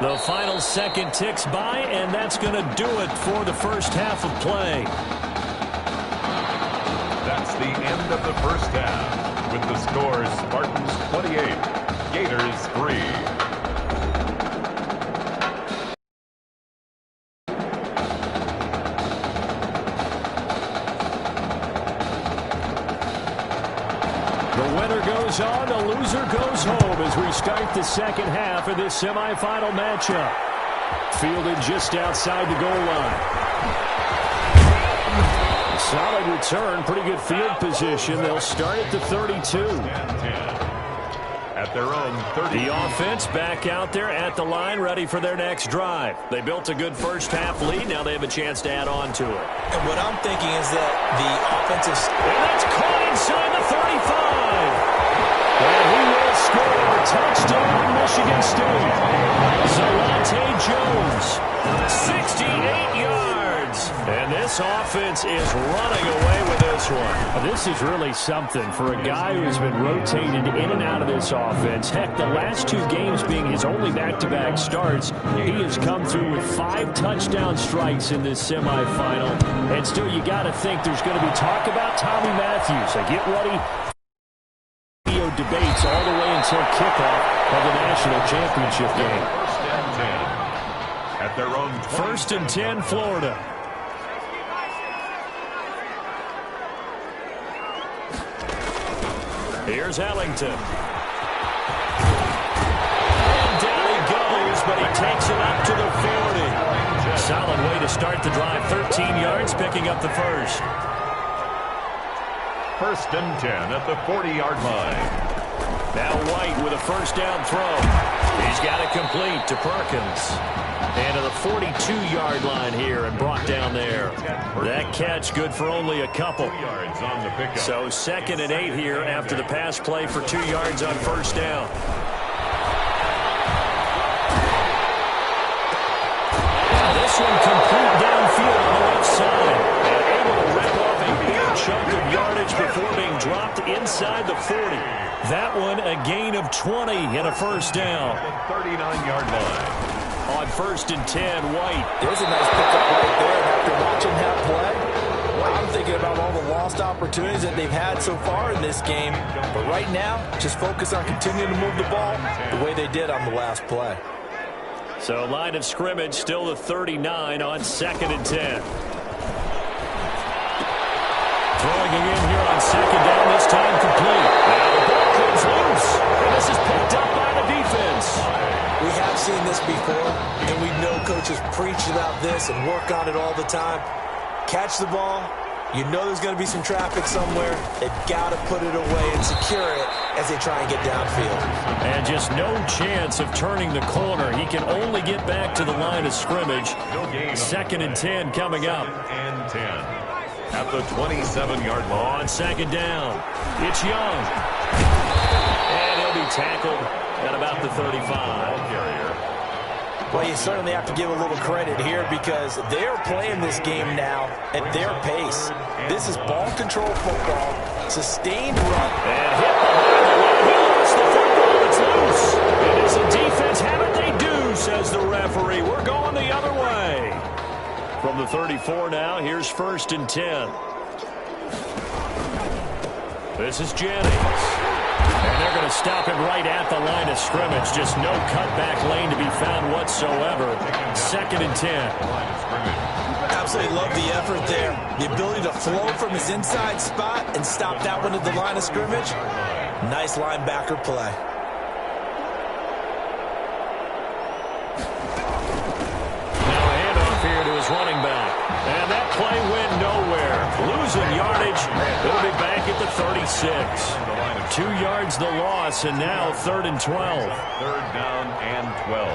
The final second ticks by, and that's going to do it for the first half of play. That's the end of the first half, with the scores Spartans 28, Gators 3. The winner goes on, the loser goes home as we start the second half of this semifinal matchup. Fielded just outside the goal line. Solid return, pretty good field position. They'll start at the 32. At their own 30. The offense back out there at the line, ready for their next drive. They built a good first half lead. Now they have a chance to add on to it. And what I'm thinking is that the offensive... And that's caught inside the 35. And he will score. Touchdown, Michigan State. Zalante Jones, 68 yards. And this offense is running away with this one. This is really something for a guy who has been rotated in and out of this offense. Heck, the last two games being his only back-to-back starts, he has come through with 5 touchdown strikes in this semifinal. And still, you got to think there's going to be talk about Tommy Matthews. So get ready. Debates all the way until kickoff of the national championship game. At their own 20. First and 10, Florida. Here's Ellington. And down he goes, but he takes it up to the 40. Solid way to start the drive. 13 yards, picking up the first. First and 10 at the 40-yard line. Now White with a first down throw. He's got it complete to Perkins. And to the 42-yard line here and brought down there. That catch good for only a couple. 2 yards on the pickup. So second and 8 here after the pass play for 2 yards on first down. Now this one complete downfield on the left side. And able to rip off a big chunk of yardage before being dropped inside the 40. That one a gain of 20 and a first down. 39-yard line. On first and 10, White. There's a nice pickup right there. And after watching that play, I'm thinking about all the lost opportunities that they've had so far in this game. But right now, just focus on continuing to move the ball the way they did on the last play. So line of scrimmage still the 39 on second and 10. Throwing it in here on second down, this time complete. Now the ball comes loose, and this is picked up by the defense. We have seen this before, and we know coaches preach about this and work on it all the time. Catch the ball. You know there's going to be some traffic somewhere. They've got to put it away and secure it as they try and get downfield. And just no chance of turning the corner. He can only get back to the line of scrimmage. Second and 10 coming up. And 10. At the 27-yard line. On second down, it's Young. And he'll be tackled at about the 35. Well, you certainly have to give a little credit here because they're playing this game now at their pace. This is ball control football, sustained run. And hit behind the line. He lost the football. It's loose. And as a defense have it, they do, says the referee. We're going the other way. From the 34 now, here's first and 10. This is Jennings. And they're going to stop him right at the line of scrimmage. Just no cutback lane to be found whatsoever. Second and 10. Absolutely love the effort there. The ability to flow from his inside spot and stop that one at the line of scrimmage. Nice linebacker play. Running back. And that play went nowhere. Losing yardage. It'll be back at the 36. 2 yards the loss, and now third and 12. Third down and 12.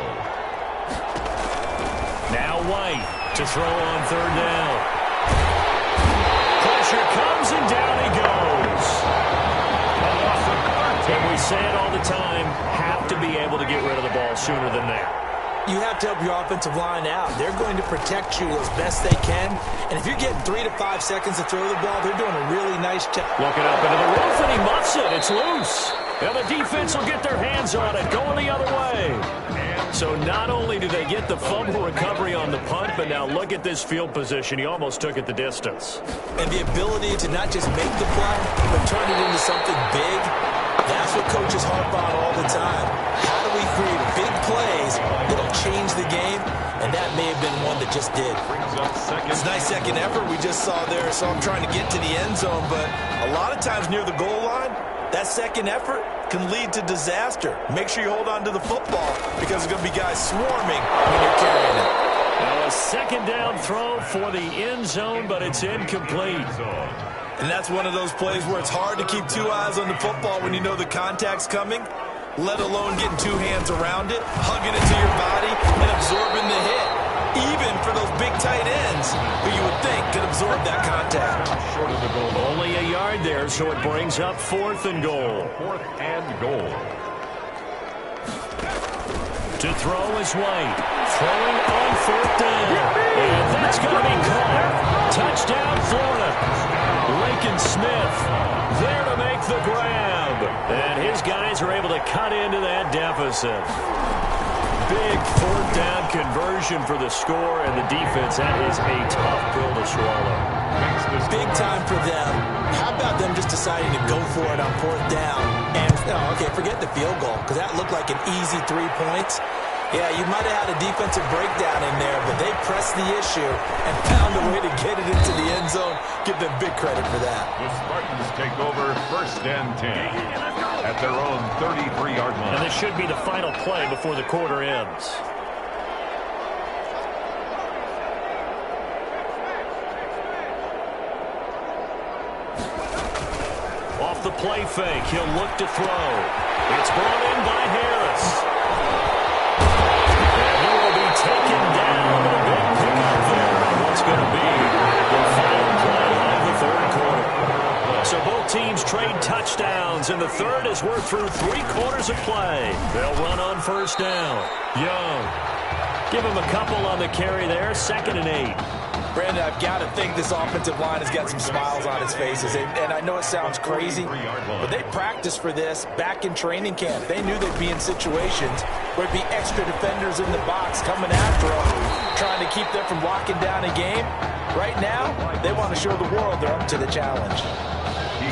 Now White to throw on third down. Pressure comes, and down he goes. And we say it all the time, have to be able to get rid of the ball sooner than that. You have to help your offensive line out. They're going to protect you as best they can. And if you're getting 3 to 5 seconds to throw the ball, they're doing a really nice job. Looking up into the roof, and he muffs it. It's loose. And the defense will get their hands on it, going the other way. And So not only do they get the fumble recovery on the punt, but now look at this field position. He almost took it the distance. And the ability to not just make the play, but turn it into something big, that's what coaches harp on all the time. How do we create big plays that'll change the game? And that may have been one that just did. It's a nice second effort we just saw there. So I'm trying to get to the end zone, but a lot of times near the goal line, that second effort can lead to disaster. Make sure you hold on to the football because there's going to be guys swarming when you're carrying it. Now a second down throw for the end zone, but it's incomplete. And that's one of those plays where it's hard to keep two eyes on the football when you know the contact's coming, let alone getting two hands around it, hugging it to your body, and absorbing the hit. Even for those big tight ends who you would think could absorb that contact. Short of the goal. Only a yard there, so it brings up 4th and goal. 4th and goal. To throw is White. Throwing on 4th down. And that's going to be caught. Touchdown, Florida. Lincoln Smith there to make the grab. And his guys are able to cut into that deficit. Big 4th down conversion for the score, and the defense, that is a tough pill to swallow. Big time for them. How about them just deciding to go for it on 4th down? And, okay, forget the field goal, because that looked like an easy 3 points. Yeah, you might have had a defensive breakdown in there, but they pressed the issue and found a way to get it into the end zone. Give them big credit for that. The Spartans take over 1st and 10 at their own 33-yard line. And this should be the final play before the quarter ends. Off the play fake, he'll look to throw. It's brought in by Harris. And he will be taken down. A big pickup there on what's going to be the final play of the 3rd quarter. So both teams trade touchdowns, and the third as we're through 3 quarters of play. They'll run on 1st down. Young. Give him a couple on the carry there. 2nd and 8. Brandon, I've got to think this offensive line has got some smiles on its faces. And I know it sounds crazy, but they practiced for this back in training camp. They knew they'd be in situations where it'd be extra defenders in the box coming after them, trying to keep them from locking down a game. Right now, they want to show the world they're up to the challenge.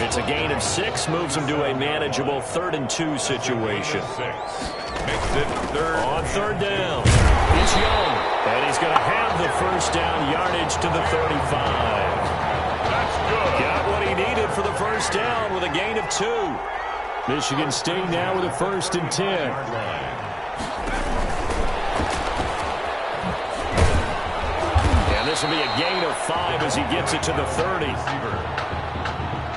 It's a gain of 6, moves them to a manageable 3rd and 2 situation. Makes it 3rd. On 3rd down, it's Young, and he's going to have the 1st down yardage to the 35. That's good. Got what he needed for the 1st down with a gain of 2. Michigan State now with a 1st and 10. And this will be a gain of 5 as he gets it to the 30.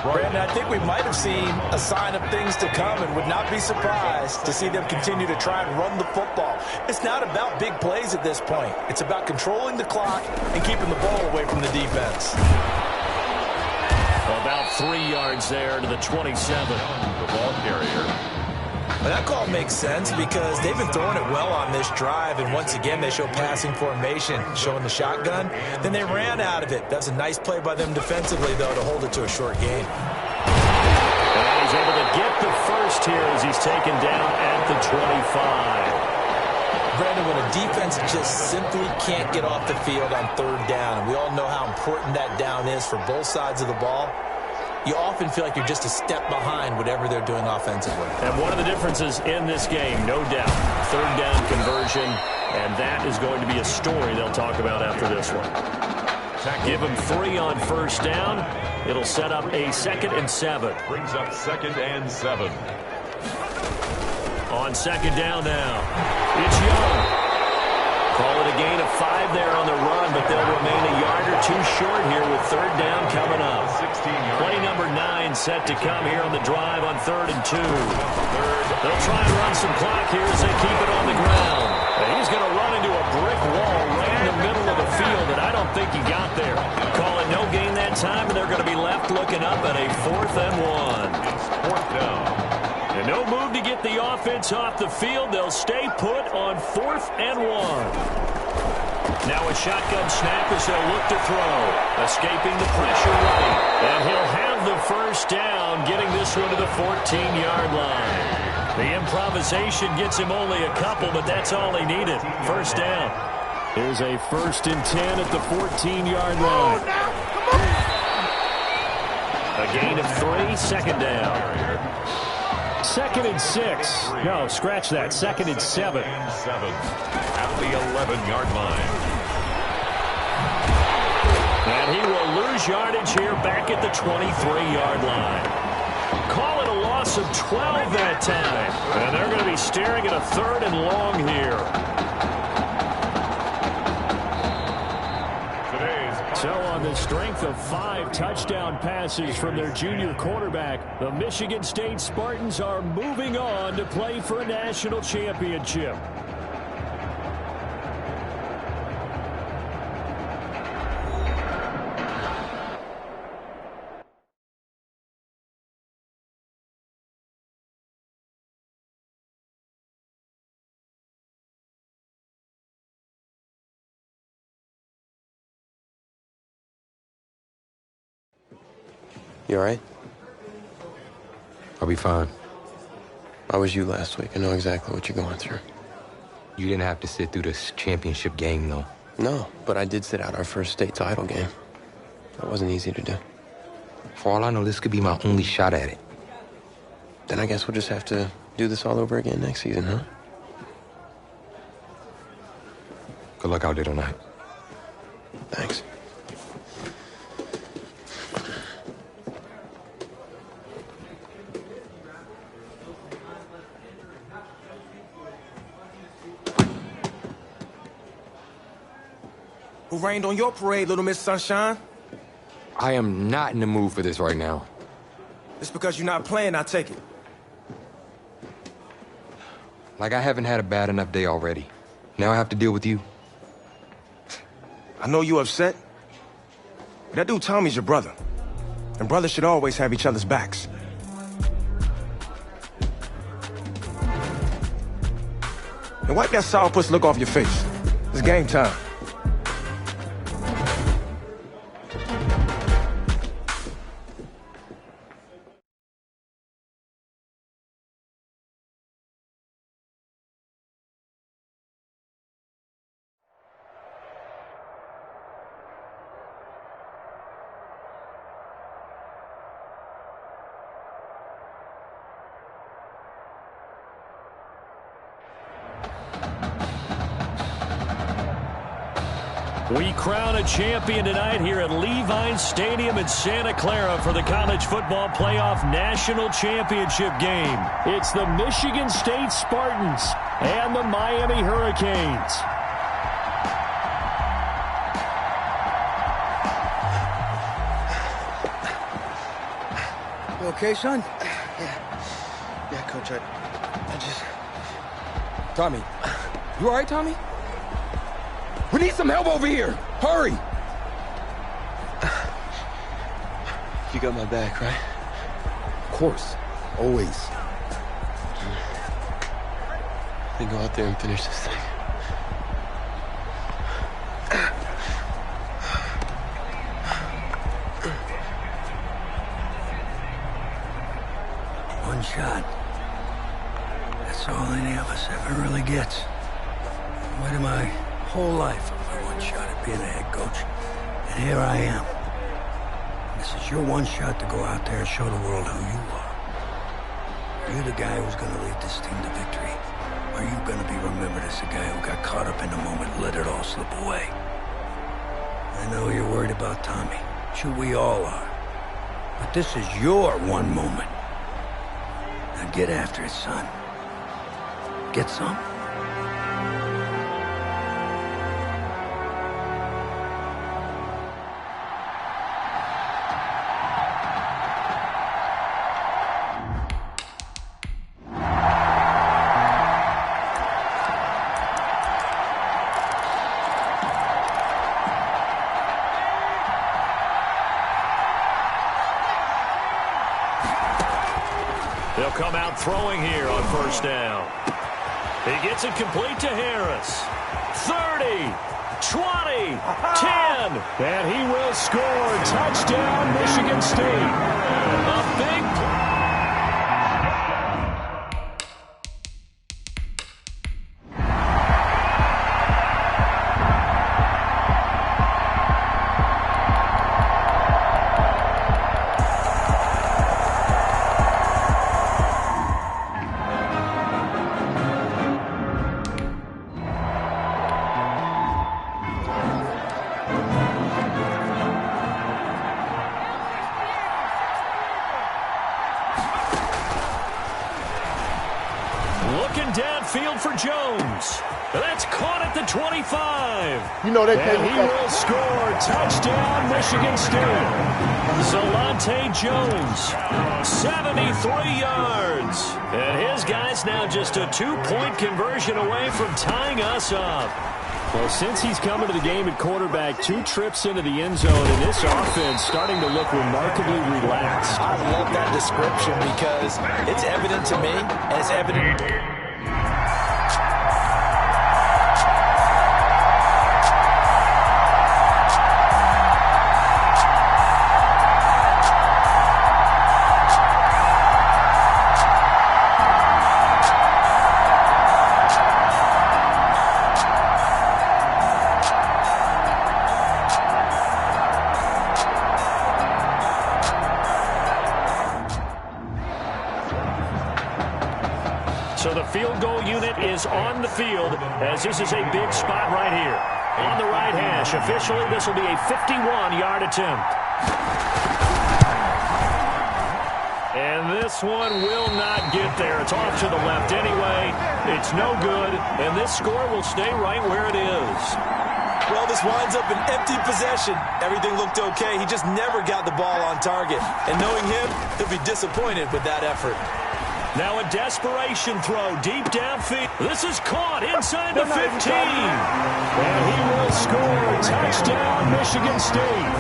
Brandon, I think we might have seen a sign of things to come and would not be surprised to see them continue to try and run the football. It's not about big plays at this point. It's about controlling the clock and keeping the ball away from the defense. About 3 yards there to the 27. The ball carrier. Well, that call makes sense because they've been throwing it well on this drive, and once again they show passing formation, showing the shotgun. Then they ran out of it. That's a nice play by them defensively, though, to hold it to a short game. And he's able to get the 1st here as he's taken down at the 25. Brandon, when a defense just simply can't get off the field on 3rd down, and we all know how important that down is for both sides of the ball, you often feel like you're just a step behind whatever they're doing offensively. And one of the differences in this game, no doubt, 3rd down conversion, and that is going to be a story they'll talk about after this one. Give them 3 on 1st down. It'll set up a 2nd and 7. Brings up 2nd and 7. On 2nd down now, it's Young. Call it a gain of 5 there on the run, but they'll remain a yard or 2 short here with 3rd down coming up. Play number 9 set to come here on the drive on 3rd and 2. They'll try and run some clock here as they keep it on the ground. And he's going to run into a brick wall right in the middle of the field, and I don't think he got there. Call it no gain that time, and they're going to be left looking up at a 4th and 1. 4th down. And no move to get the offense off the field. They'll stay put on 4th and 1. Now a shotgun snap as they'll look to throw. Escaping the pressure right. And he'll have the 1st down, getting this one to the 14-yard line. The improvisation gets him only a couple, but that's all he needed. First down. Here's a 1st and 10 at the 14-yard line. A gain of 3, second down. 2nd and 6. No, scratch that. 2nd and 7. At the 11-yard line. And he will lose yardage here back at the 23-yard line. Call it a loss of 12 that time. And they're going to be staring at a 3rd and long here. So on the strength of 5 touchdown passes from their junior quarterback, the Michigan State Spartans are moving on to play for a national championship. You all right? I'll be fine. I was you last week. I know exactly what you're going through. You didn't have to sit through this championship game, though. No, but I did sit out our first state title game. That wasn't easy to do. For all I know, this could be my only shot at it. Then I guess we'll just have to do this all over again next season, huh? Good luck out there tonight. Thanks. Who rained on your parade, Little Miss Sunshine? I am not in the mood for this right now. It's because you're not playing, I take it. Like I haven't had a bad enough day already. Now I have to deal with you. I know you're upset. But that dude Tommy's your brother. And brothers should always have each other's backs. And wipe that sourpuss look off your face. It's game time. We crown a champion tonight here at Levine Stadium in Santa Clara for the College Football Playoff National Championship game. It's the Michigan State Spartans and the Miami Hurricanes. You okay, son? Yeah, Coach, I just... Tommy. You all right, Tommy? We need some help over here. Hurry. You got my back, right? Of course. Always. Then go out there and finish this thing. One shot. That's all any of us ever really gets. Waited my whole life for one shot at being a head coach. And here I am. And this is your one shot to go out there and show the world who you are. Are you the guy who's going to lead this team to victory? Or are you going to be remembered as the guy who got caught up in the moment and let it all slip away? I know you're worried about Tommy. Sure, we all are. But this is your one moment. Now get after it, son. Get some. They'll come out throwing here on first down. He gets it complete to Harris. 30, 20, 10. And he will score. Touchdown, Michigan State. A big... the 25. You know they And he will score. Touchdown, Michigan State. Zalante Jones, 73 yards. And his guy's now just a 2-point conversion away from tying us up. Well, since he's coming to the game at quarterback, 2 trips into the end zone, and this offense starting to look remarkably relaxed. I love that description because it's evident to me, and it's evident. So the field goal unit is on the field as this is a big spot right here. On the right hash, officially this will be a 51-yard attempt. And this one will not get there. It's off to the left anyway. It's no good, and this score will stay right where it is. Well, this winds up an empty possession. Everything looked okay. He just never got the ball on target. And knowing him, he'll be disappointed with that effort. Now a desperation throw deep downfield. This is caught inside the 15. And he will score. Touchdown, Michigan State.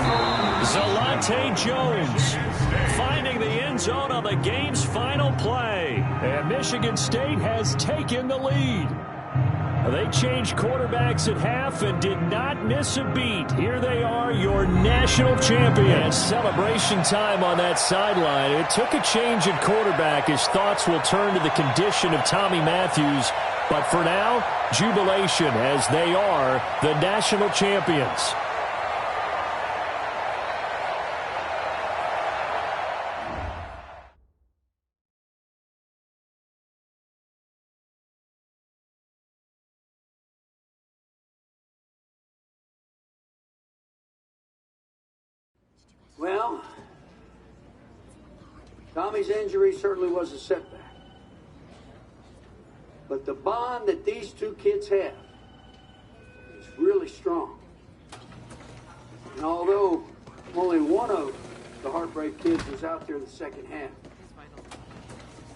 Zalante Jones finding the end zone on the game's final play. And Michigan State has taken the lead. They changed quarterbacks at half and did not miss a beat. Here they are, your national champions. Celebration time on that sideline. It took a change at quarterback as thoughts will turn to the condition of Tommy Matthews. But for now, jubilation as they are the national champions. Well, Tommy's injury certainly was a setback. But the bond that these two kids have is really strong. And although only one of the Heartbreak Kids was out there the second half,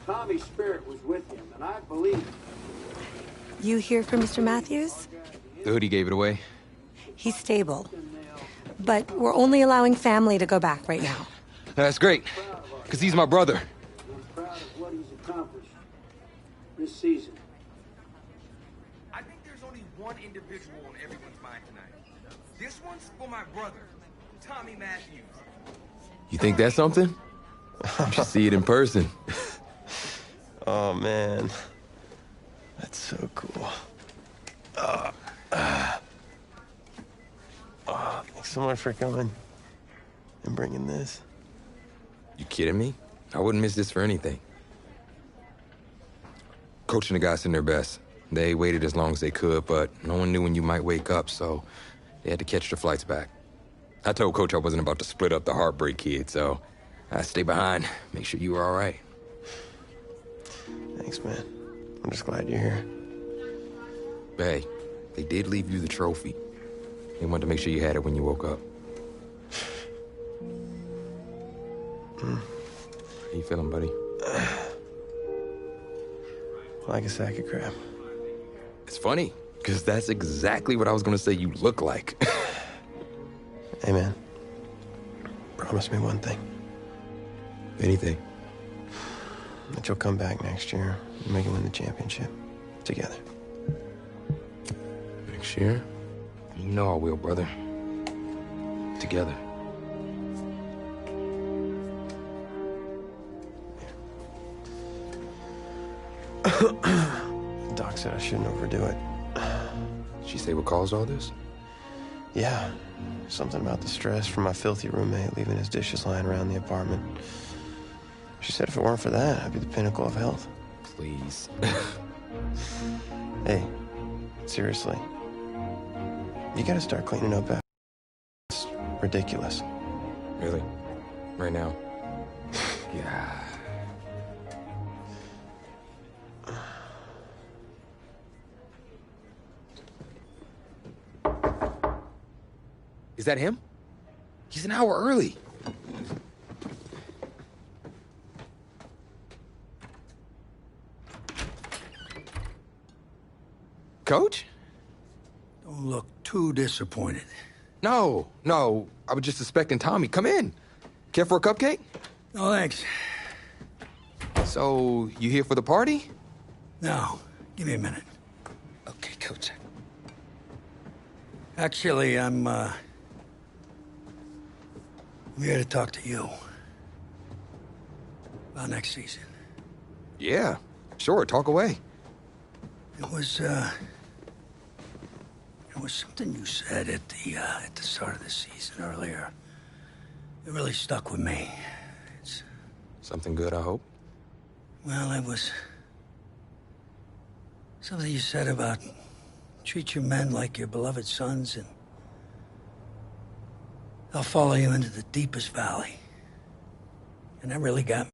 Tommy's spirit was with him, and I believe. You hear from Mr. Matthews? The hoodie gave it away. He's stable. But we're only allowing family to go back right now. That's great, because he's my brother. I'm proud of what he's accomplished this season. I think there's only one individual on everyone's mind tonight. This one's for my brother, Tommy Matthews. You think that's something? You should see it in person. Oh, man. That's so cool. Thanks so much for coming and bringing this. You kidding me? I wouldn't miss this for anything. Coach and the guys did their best. They waited as long as they could, but no one knew when you might wake up, so they had to catch their flights back. I told Coach I wasn't about to split up the Heartbreak Kid, so I stayed behind, make sure you were all right. Thanks, man. I'm just glad you're here. But hey, they did leave you the trophy. They wanted to make sure you had it when you woke up. How you feeling, buddy? Like a sack of crap. It's funny, because that's exactly what I was going to say you look like. Hey, man. Promise me one thing. Anything. That you'll come back next year and make it win the championship. Together. Next year? You know I will, brother. Together. Doc said I shouldn't overdo it. She say what caused all this? Yeah. Something about the stress from my filthy roommate leaving his dishes lying around the apartment. She said if it weren't for that, I'd be the pinnacle of health. Please. Hey, seriously. You gotta start cleaning up after. It's ridiculous. Really? Right now? Yeah. Is that him? He's an hour early. Coach? Don't look too disappointed. No. I was just suspecting Tommy. Come in. Care for a cupcake? No, thanks. So, you here for the party? No, give me a minute. Okay, Coach. Actually, I'm here to talk to you about next season. Yeah, sure, talk away. It was something you said at the start of the season earlier. It really stuck with me. It's Something good, I hope. Well, it was something you said about treat your men like your beloved sons, and they'll follow you into the deepest valley. And that really got me.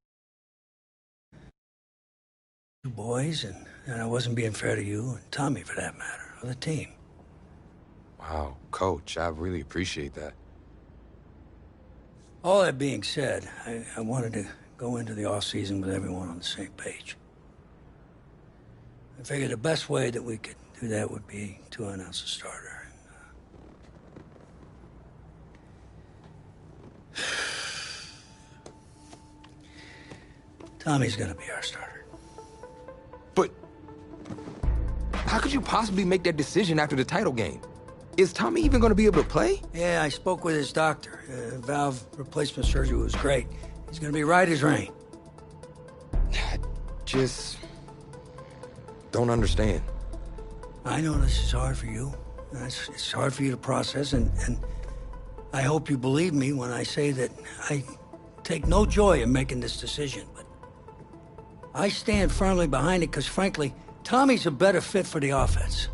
2 boys, and I wasn't being fair to you, and Tommy for that matter, or the team. Wow, Coach, I really appreciate that. All that being said, I wanted to go into the off-season with everyone on the same page. I figured the best way that we could do that would be to announce a starter. Tommy's gonna be our starter. But how could you possibly make that decision after the title game? Is Tommy even going to be able to play? Yeah, I spoke with his doctor. Valve replacement surgery was great. He's gonna be right as rain. I just don't understand. I know this is hard for you. It's hard for you to process, and I hope you believe me when I say that I take no joy in making this decision, but I stand firmly behind it because, frankly, Tommy's a better fit for the offense.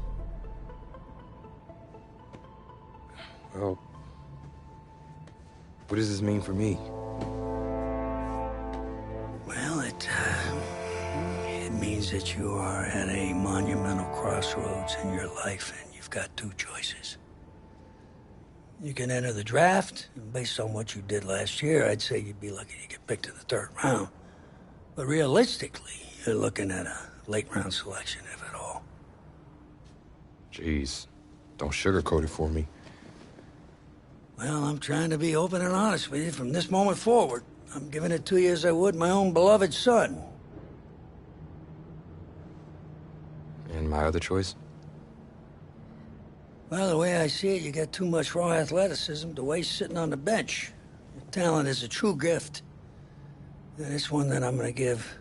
Well, what does this mean for me? Well, it means that you are at a monumental crossroads in your life, and you've got 2 choices. You can enter the draft, and based on what you did last year, I'd say you'd be lucky to get picked in the 3rd round. But realistically, you're looking at a late-round selection, if at all. Jeez, don't sugarcoat it for me. Well, I'm trying to be open and honest with you from this moment forward. I'm giving it to you as I would my own beloved son. And my other choice? Well, the way I see it, you got too much raw athleticism to waste sitting on the bench. Your talent is a true gift. And it's one that I'm going to give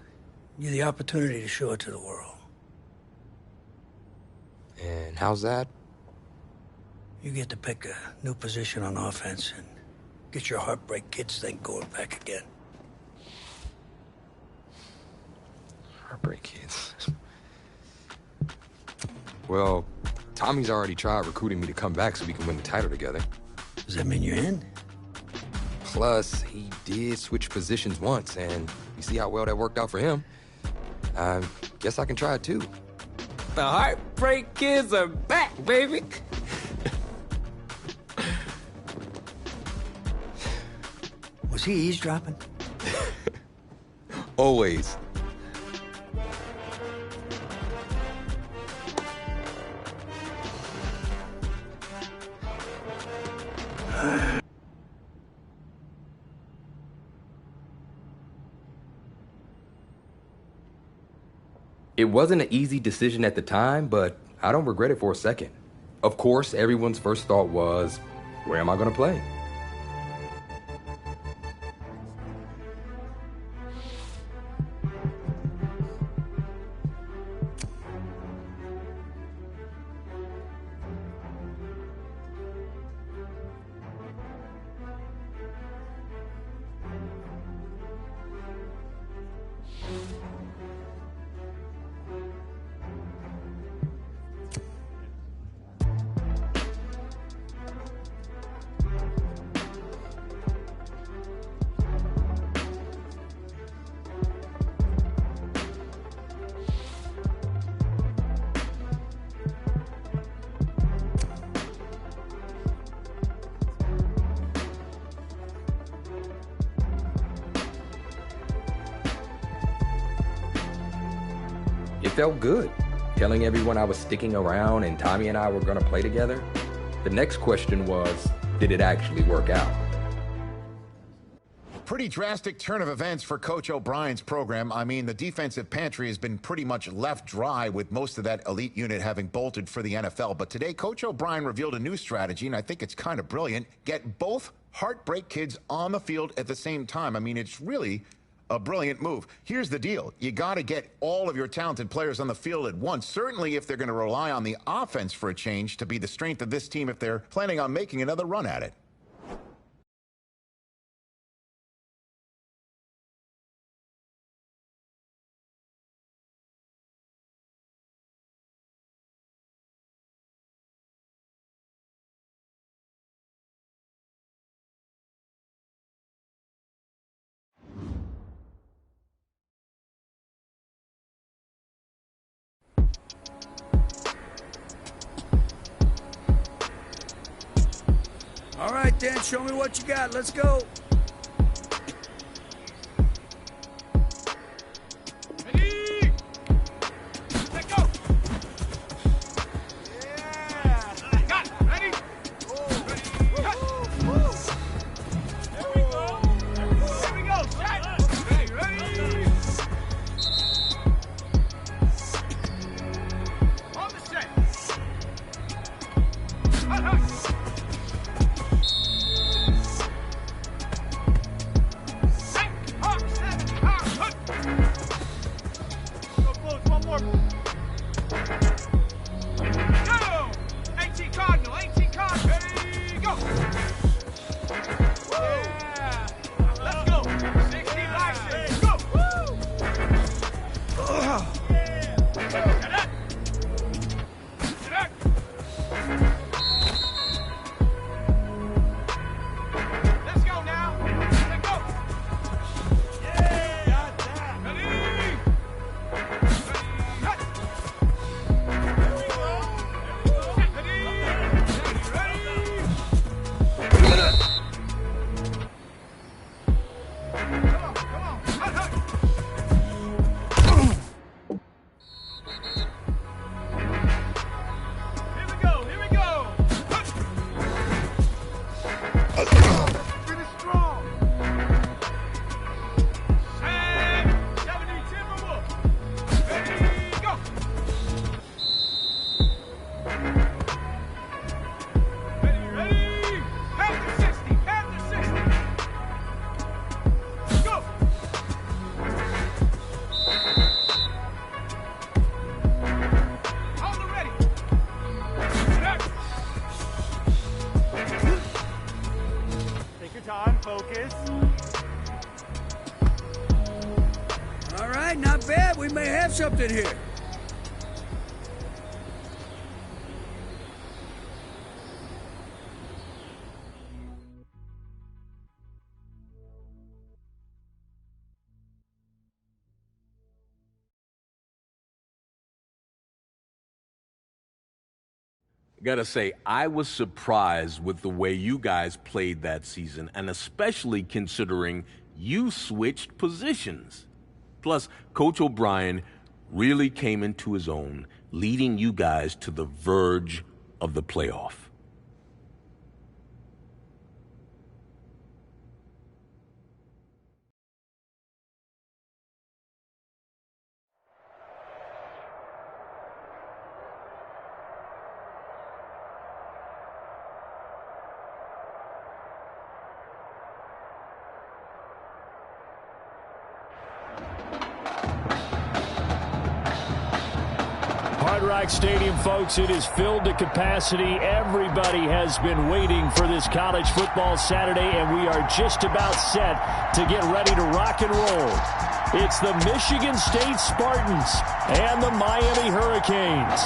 you the opportunity to show it to the world. And how's that? You get to pick a new position on offense and get your Heartbreak Kids thing going back again. Heartbreak Kids. Well, Tommy's already tried recruiting me to come back so we can win the title together. Does that mean you're in? Plus, he did switch positions once, and you see how well that worked out for him. I guess I can try it too. The Heartbreak Kids are back, baby. Was he eavesdropping? Always. It wasn't an easy decision at the time, but I don't regret it for a second. Of course, everyone's first thought was, where am I going to play? It felt good, telling everyone I was sticking around and Tommy and I were going to play together. The next question was, did it actually work out? Pretty drastic turn of events for Coach O'Brien's program. I mean, the defensive pantry has been pretty much left dry with most of that elite unit having bolted for the NFL. But today, Coach O'Brien revealed a new strategy, and I think it's kind of brilliant. Get both heartbreak kids on the field at the same time. I mean, it's really a brilliant move. Here's the deal. You got to get all of your talented players on the field at once, certainly if they're going to rely on the offense for a change to be the strength of this team if they're planning on making another run at it. All right, Dan, show me what you got. Let's go. Ready? Let go. Yeah. Got it. Ready? Ready. Cut. There we go. There we go. Shot. Ready. Ready. On the set. Hut, hut. Focus. All right, not bad. We may have something here. Gotta say, I was surprised with the way you guys played that season, and especially considering you switched positions. Plus, Coach O'Brien really came into his own, leading you guys to the verge of the playoff. Hard Rock Stadium, folks, it is filled to capacity. Everybody has been waiting for this college football Saturday, and we are just about set to get ready to rock and roll. It's the Michigan State Spartans and the Miami Hurricanes.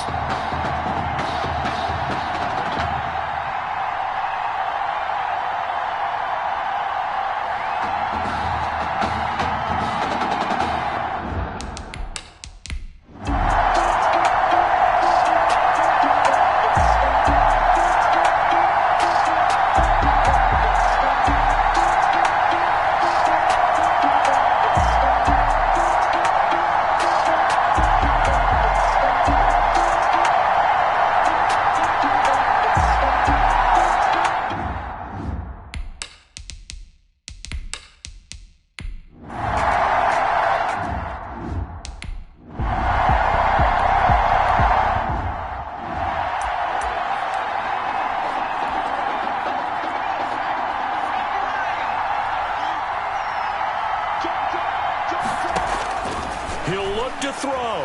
throw.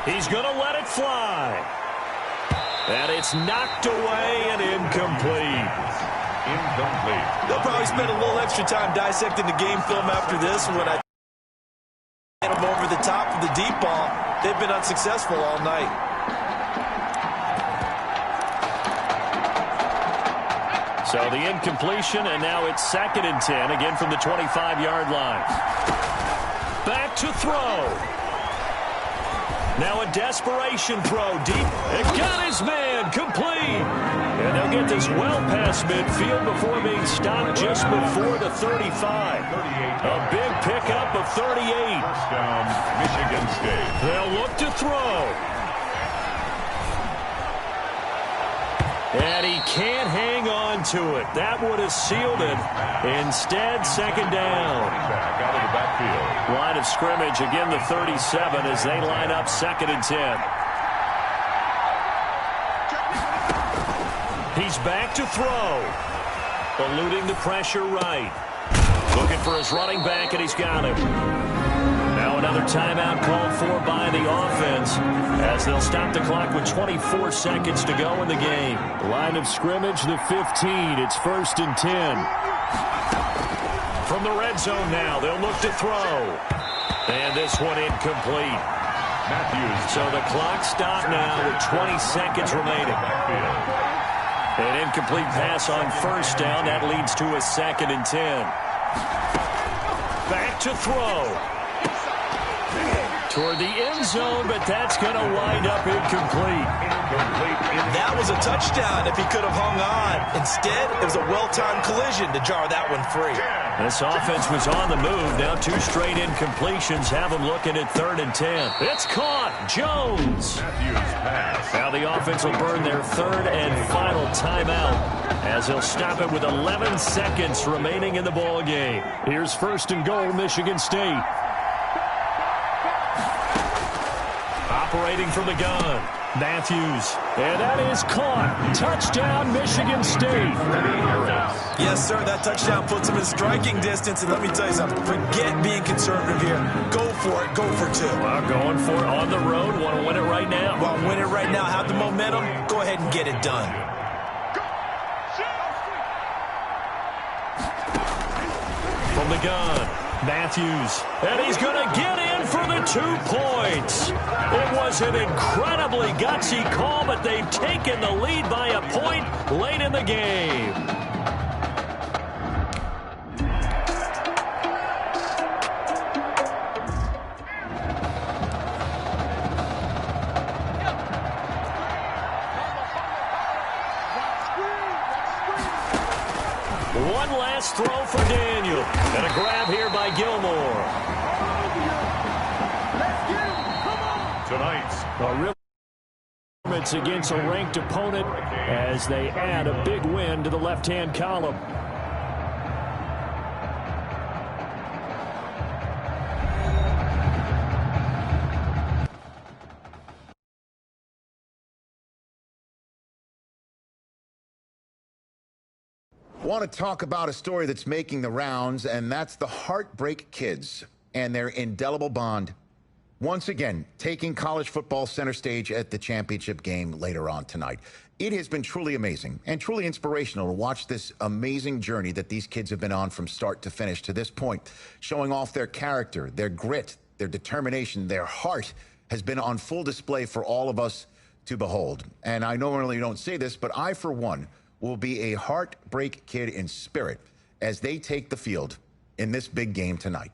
He's going to let it fly. And it's knocked away and incomplete. They'll probably spend a little extra time dissecting the game film after this. When I get them over the top of the deep ball, they've been unsuccessful all night. So the incompletion, and now it's 2nd and 10, again from the 25-yard line. Back to throw. Now a desperation throw deep. It got his man complete. And they'll get this well past midfield before being stopped just before the 35. A big pickup of 38. First down, Michigan State. They'll look to throw. And he can't hang on to it. That would have sealed it. Instead, 2nd down. Back out of the backfield. Line of scrimmage, again the 37 as they line up 2nd and 10. He's back to throw. Eluding the pressure right. Looking for his running back, and he's got him. Now another timeout called for by the offense as they'll stop the clock with 24 seconds to go in the game. Line of scrimmage, the 15. It's 1st and 10. From the red zone now, they'll look to throw. And this one incomplete. Matthews. So the clock stopped now with 20 seconds remaining. An incomplete pass on 1st down. That leads to a 2nd and 10. Back to throw. Toward the end zone, but that's going to wind up incomplete. That was a touchdown if he could have hung on. Instead, it was a well-timed collision to jar that one free. This offense was on the move. Now 2 straight incompletions have them looking at 3rd and 10. It's caught. Jones. Now the offense will burn their 3rd and final timeout as they'll stop it with 11 seconds remaining in the ball game. Here's 1st and goal, Michigan State. Operating from the gun, Matthews. And that is caught. Touchdown, Michigan State. Yes, sir, that touchdown puts them in striking distance. And let me tell you something, forget being conservative here. Go for it. Go for 2. Well, going for it on the road. Want to win it right now. Want to win it right now. Have the momentum. Go ahead and get it done. From the gun, Matthews. And he's going to get in for the 2 points. It was an incredibly gutsy call, but they've taken the lead by a point late in the game. One last throw for Daniel. And a grab here by Gilmore. Tonight's a real performance against a ranked opponent as they add a big win to the left-hand column. Want to talk about a story that's making the rounds, and that's the Heartbreak Kids and their indelible bond. Once again, taking college football center stage at the championship game later on tonight. It has been truly amazing and truly inspirational to watch this amazing journey that these kids have been on from start to finish to this point, showing off their character, their grit, their determination, their heart has been on full display for all of us to behold. And I normally don't say this, but I, for one, will be a heartbreak kid in spirit as they take the field in this big game tonight.